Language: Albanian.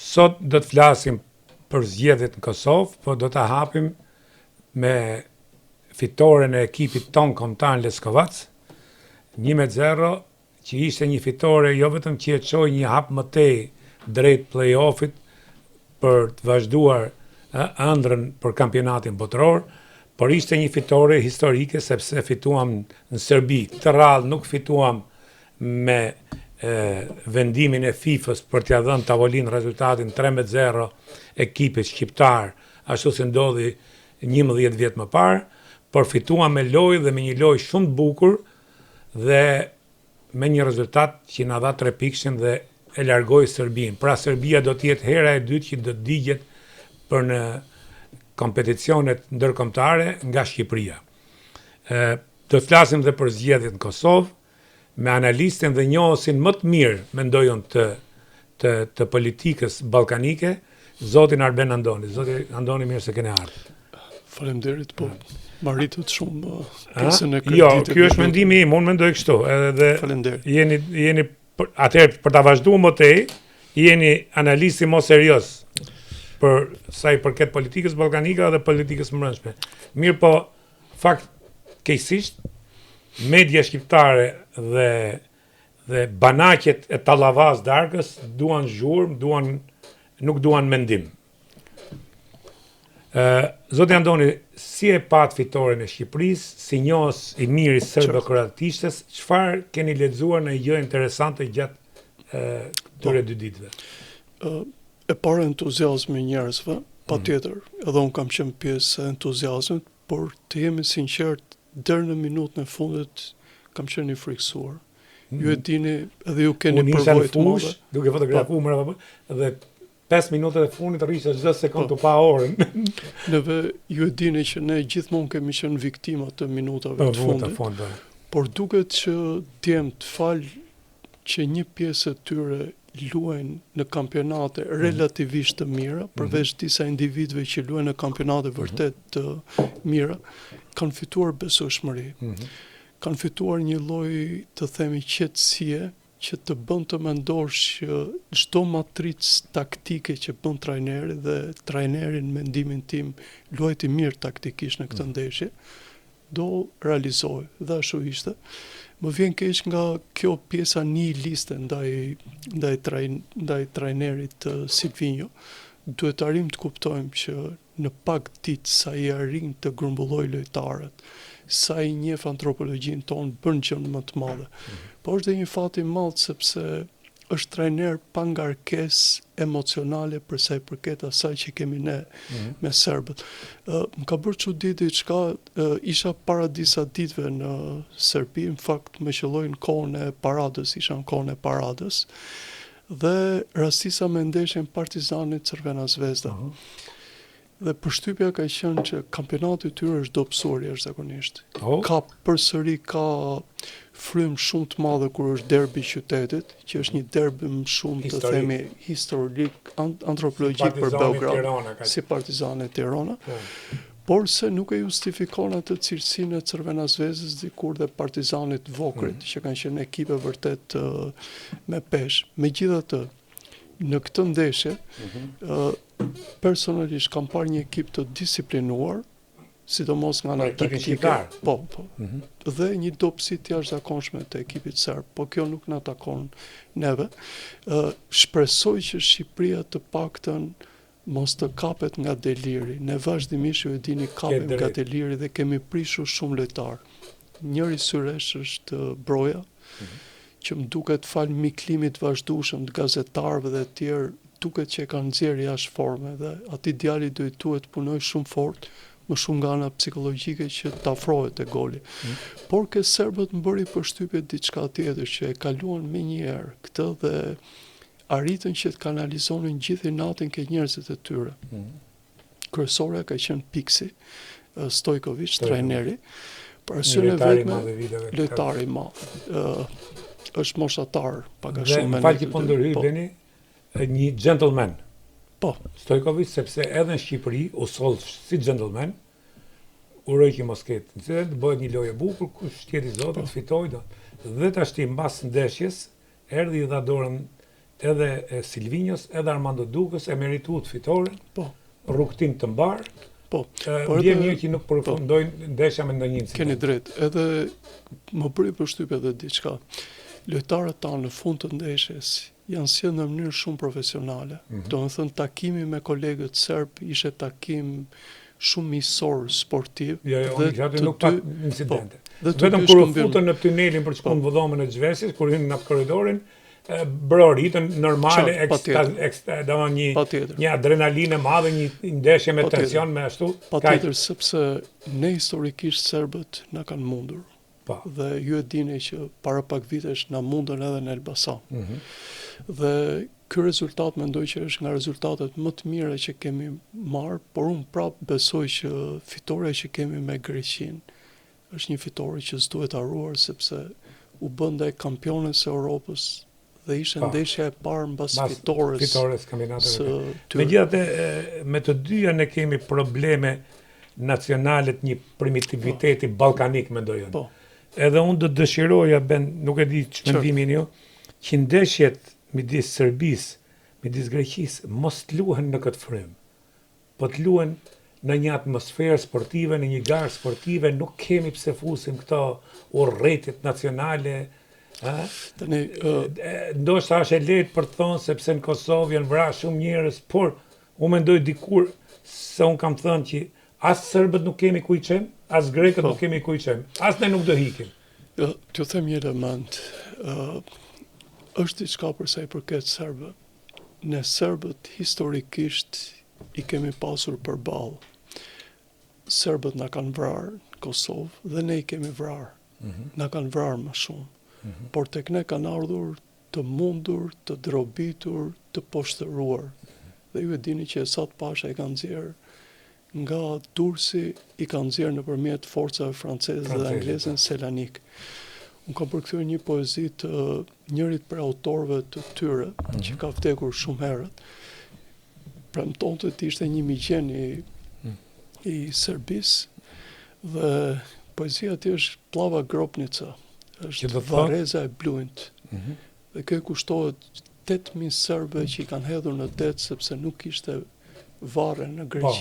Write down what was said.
Sot do të flasim për zgjedhjet në Kosovë, po do ta hapim me fitoren e ekipit ton kombëtar Leskovac, 1-0, që ishte një fitore jo vetëm që e çoi një hap më tej drejt play-offit për të vazhduar ëndrrën për kampionatin botëror, por ishte një fitore historike sepse fituam në Serbi. Këtë radhë nuk fituam me vendimin e FIFA-s për t'ia dhënë tavolinë rezultatin 3-0 ekipit shqiptar, ashtu si ndodhi 11 vjet më parë, por fituam me lojë dhe me një lojë shumë të bukur dhe me një rezultat që na dha 3 pikëshin dhe e largoi Serbinë. Pra Serbia do të jetë hera e dytë që do të digjet për në kompeticionet ndërkombëtare nga Shqipëria. Do të flasim dhe për zgjedhjet në Kosovë, me analistin dhe njohësin më të mirë, mendoj unë, të politikës ballkanike, zotin Arben Andoni. Zoti Andoni, mirë se keni ardhur. Faleminderit, po marritët shumë pjesën e kreditit. Jo, ky është mendimi im, unë mendoj kështu. Edhe faleminderit. Jeni atëherë për ta vazhduar më tej, jeni analisti më serioz për sa i përket politikës ballkanike dhe politikës brendshme. Mirë, po fakt keqësisht media shqiptare dhe banaqet e Tallavas darkës duan zhurmë, nuk duan mendim. Zoti Andoni, si e pat fitoren e Shqipërisë, si njohës i mirë i serbo-kroatishtes, çfarë keni lexuar në gjë interesante gjatë këtyre 2 ditëve? E para entuziazmi i njerëzve, patjetër, edhe unë kam qenë pjesë e entuziazmit, por të jemi sinqert, deri në minutën e fundit kam qenë i friksuar. Ju e dini, edhe ju keni përvojë të madhe. Duke fotografuar dhe 5 minutat e fundit rrisha çdo sekondë pa orën. Neve ju e dini që ne gjithmonë kemi qenë viktima të minutave të fundit. Por duket që djemt fal që një pjesë e tyre luajnë në kampionate relativisht të mira, përveç disa individëve që luajnë në kampionate vërtet të mira, kanë fituar besueshmëri. Kanë fituar një lloj, të themi, qetësie që të bën të mendosh që çdo matricë taktike që bën trajneri dhe trajneri në mendimin tim luajti mirë taktikisht në këtë ndeshje, do realizoj, dhe ashtu ishte. Më vjen keq nga kjo pjesa nihiliste ndaj trajnerit Silvinjo. Duhet arrim të kuptojmë që në pak ditë sa i arrin të grumbulloj lojtarët, sa i njeh antropologjinë tonë, bën gjën më të madhe. Po është dhe një fat i madh sepse është trajner pa ngarkesë emocionale për sa i përket asaj që kemi ne me serbët. Më ka bërë çudi diçka, isha para disa ditëve në Serbi, në fakt me qelloj në kohën e paradës, isha në kohën e paradës, dhe rastisa me ndeshjen Partizanit Crvena Zvezda. Dhe përshtypja ka qenë që kampionati i tyre është dobësor jashtëzakonisht. Ka përsëri frymë shumë të madhe kur është derbi i qytetit, që është një derbi më shumë të themi historik, antropologjik për Beograd, si Partizani Tirana. Por se nuk e justifikon atë cilësinë e Crvena Zvezdës dikur dhe Partizanit Vokrit, që kanë qenë ekipe vërtet me peshë. Megjithatë, në këtë ndeshje, personalisht kam parë një ekip të disiplinuar, sidomos nga ana taktike. Po. Dhe një dobësi të jashtëzakonshme të ekipit serb, po kjo nuk na takon neve. Shpresoj që Shqipëria të paktën mos të kapet nga deliri. Ne vazhdimisht ju e dini kapem nga deliri dhe kemi prishur shumë lojtar. Njëri syresh është Broja, që më duket fal miklimit vazhdueshëm të gazetarëve dhe të tjerë, duket që e kanë nxjerrë jashtë forme dhe atij djali duhet të punojë shumë fort, më shumë nga ana psikologjike që të afrohet te goli. Por ke serbët më bëri përshtypje diçka tjetër, që e kaluan me një herë këtë dhe arritën që të kanalizonin gjithë natin ke njerëzit e tyre. Kryesorja ka qenë Piksi, Stojkovic, trajneri, për arsye vetëm lojtari i madh. Është moshatar, pak a shumë. Dhe falë që po ndërhyj, Beni, një gentleman. Po. Stojkovic, sepse edhe në Shqipëri u soll si gentleman, uroj që mos ketë incident, bëhet një lojë e bukur, kush tjetër zotit fitoi do. Dhe tashti mbas ndeshjes, erdhi i dha dorën edhe Silvinjos, edhe Armando Dukës e merituat fitore, Po, rrugtim të mbar. po. Vjen një që nuk përfundojnë ndeshja me ndonjë incident. Keni drejt, edhe më bëri përshtypje edhe diçka. Lojtarët tanë në fund të ndeshjes janë sjellë në mënyrë shumë profesionale. Domethënë takimi me kolegët serb ishte takim shumë miqësor sportiv. Jo, dhe aty të nuk pat dy- incidente. dhe të Vetëm dy kur u shkëmbyllen. futën në tunelin për të shkuar në vëdhomën e Xhvesit, kur hynë në korridorin, broritën normale, Patjetër. një adrenalinë e madhe, një ndeshje me Patjetër. tension, me ashtu. Patjetër, sepse ne historikisht serbët na kanë mundur. Po. Dhe ju e dini që para pak vitesh na mundën edhe në Elbasan. Dhe ky rezultat mendoj që është nga rezultatet më të mira që kemi marrë, por unë prapë besoj që fitoria që kemi me Greqinë është një fitore që s'duhet harruar sepse u bën ndaj kampionës së Europës dhe ishte ndeshja e parë mbas Fitores kampionateve. së tyre. Megjithatë, me të dyja ne kemi probleme nacionale të një primitiviteti ballkanik, mendoj unë. Po. Edhe unë do dëshiroja, nuk e di çmendimin ju, që ndeshjet midis Serbisë, midis Greqisë, mos të luhen në këtë frym. Po të luhen në një atmosferë sportive, në një garë sportive, nuk kemi pse fusim këto urrëtiet nacionale. Tani, Ndoshta është e lehtë për të thonë sepse në Kosovë janë vrarë shumë njerëz, por unë mendoj dikur se unë kam thënë që as serbët nuk kemi ku i çem, as grekët nuk kemi ku i çem. As ne nuk do hikim. T'ju them një element, është diçka për sa i përket serbëve. Ne serbët historikisht i kemi pasur përballë. Serbët na kanë vrarë në Kosovë dhe ne i kemi vrarë. Na kanë vrarë më shumë. Por tek ne kanë ardhur të mundur, të drobitur, të poshtëruar. Dhe ju e dini që Esat Pasha i kanë nxjerrë nga Durrësi, i kanë nxjerrë nëpërmjet forcave franceze dhe angleze në Selanik. Unë kam përkthyer një poezi të njërit prej autorëve të tyre, që ka vdekur shumë herët. Premtonte të ishte një miqen i Serbisë dhe poezia aty është Plava Gropnica, është Vareza e Bluint. Dhe kjo kushtohet 8.000 serbëve që i kanë hedhur në det sepse nuk ishte varre në Greqi.